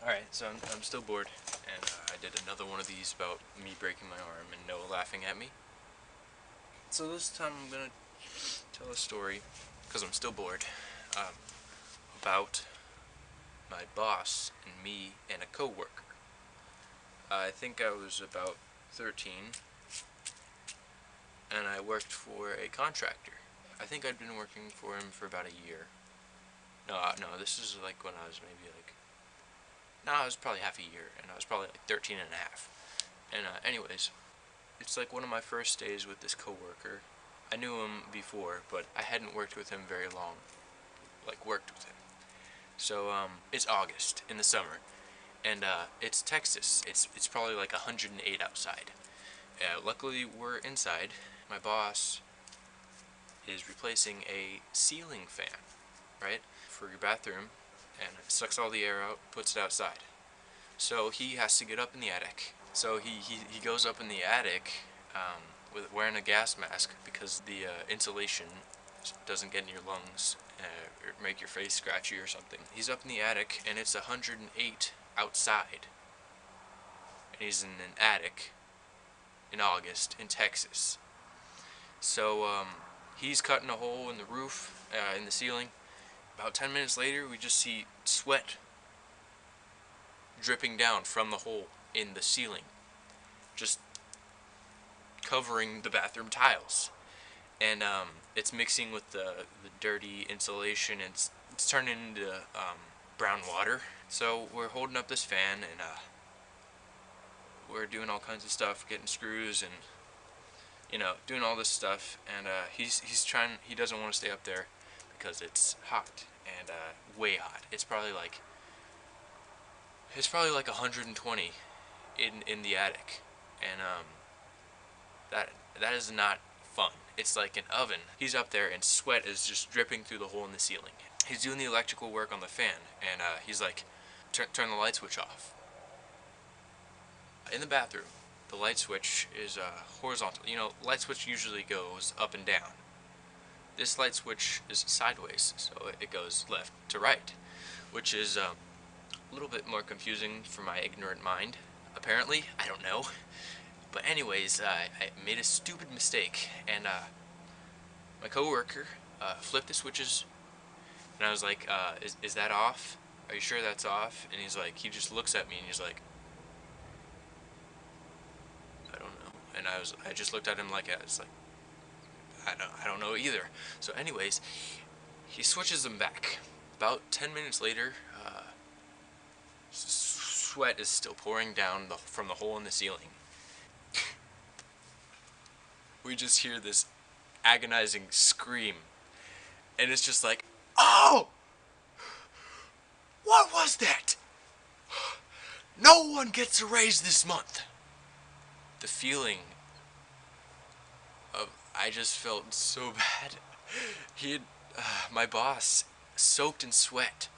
Alright, so I'm still bored, and I did another one of these about me breaking my arm and Noah laughing at me. So this time I'm gonna tell a story, because I'm still bored, about my boss and me and a co-worker. I think I was about 13, and I worked for a contractor. I think I'd been working for him for about a year. No, this is like when I was maybe like... No, I was probably half a year, and I was probably like 13 and a half. And anyways, it's like one of my first days with this coworker. I knew him before, but I hadn't worked with him very long. Worked with him. So, it's August, in the summer, and it's Texas. It's probably like 108 outside. Luckily, we're inside. My boss is replacing a ceiling fan, right, for your bathroom, and it sucks all the air out, puts it outside. So he has to get up in the attic. So he goes up in the attic with wearing a gas mask because the insulation doesn't get in your lungs or make your face scratchy or something. He's up in the attic and it's 108 outside. And he's in an attic in August in Texas. So he's cutting a hole in the roof, in the ceiling. About 10 minutes later, we just see sweat dripping down from the hole in the ceiling, just covering the bathroom tiles. And it's mixing with the dirty insulation, and it's turning into brown water. So we're holding up this fan, and we're doing all kinds of stuff, getting screws and, you know, doing all this stuff. And he's trying. He doesn't want to stay up there because it's hot and way hot. It's probably like 120 in the attic, and that is not fun. It's like an oven. He's up there and sweat is just dripping through the hole in the ceiling. He's doing the electrical work on the fan, and he's like, turn the light switch off. In the bathroom, the light switch is horizontal. You know, light switch usually goes up and down. This light switch is sideways, so it goes left to right, which is a little bit more confusing for my ignorant mind, apparently. I don't know. But anyways, I made a stupid mistake, and my coworker flipped the switches, and I was like, is that off? Are you sure that's off? And he's like, he just looks at me and he's like, I don't know. And I just looked at him like, it's like, I don't know either. So anyways, he switches them back. About 10 minutes later, sweat is still pouring down from the hole in the ceiling. We just hear this agonizing scream, and it's just like, oh! What was that? No one gets a raise this month. The feeling of, I just felt so bad. My boss, soaked in sweat,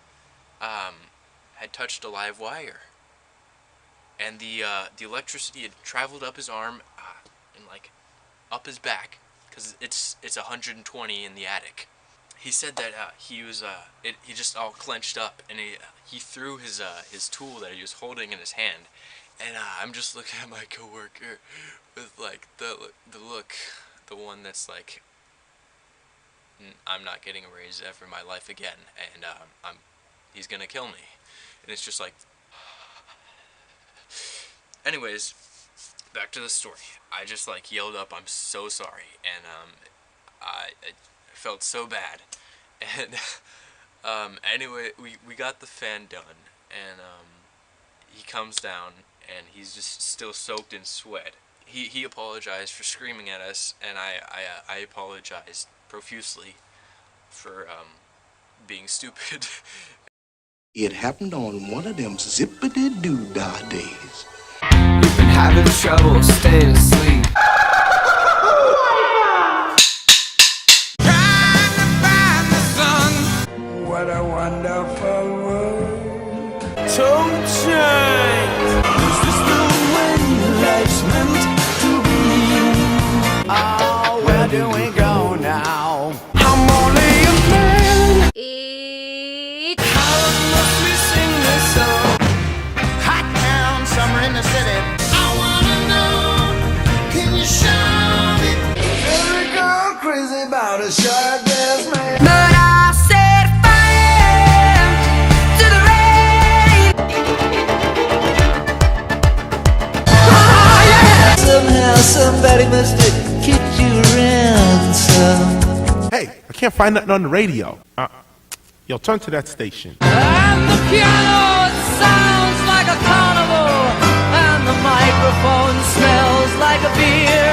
had touched a live wire, and the electricity had traveled up his arm and like up his back, because it's 120 in the attic. He said that he just all clenched up, and he threw his tool that he was holding in his hand, and I'm just looking at my coworker with like the look, the one that's like, I'm not getting a raise ever in my life again, and he's gonna kill me, and it's just like. Anyways, back to the story. I just like yelled up, "I'm so sorry," and I felt so bad, and anyway, we got the fan done, and he comes down, and he's just still soaked in sweat. He apologized for screaming at us, and I apologized profusely for being stupid. It happened on one of them zippity-doo-dah days. You've been having trouble staying asleep. Trying to find the sun. What a wonderful world. Don't change. Is this the way life's meant to be? Oh, where do we go now? I'm only a man. How must we sing this song? they must get you ransom. Hey, I can't find nothing on the radio. Yo, turn to that station. And the piano sounds like a carnival, and the microphone smells like a beer.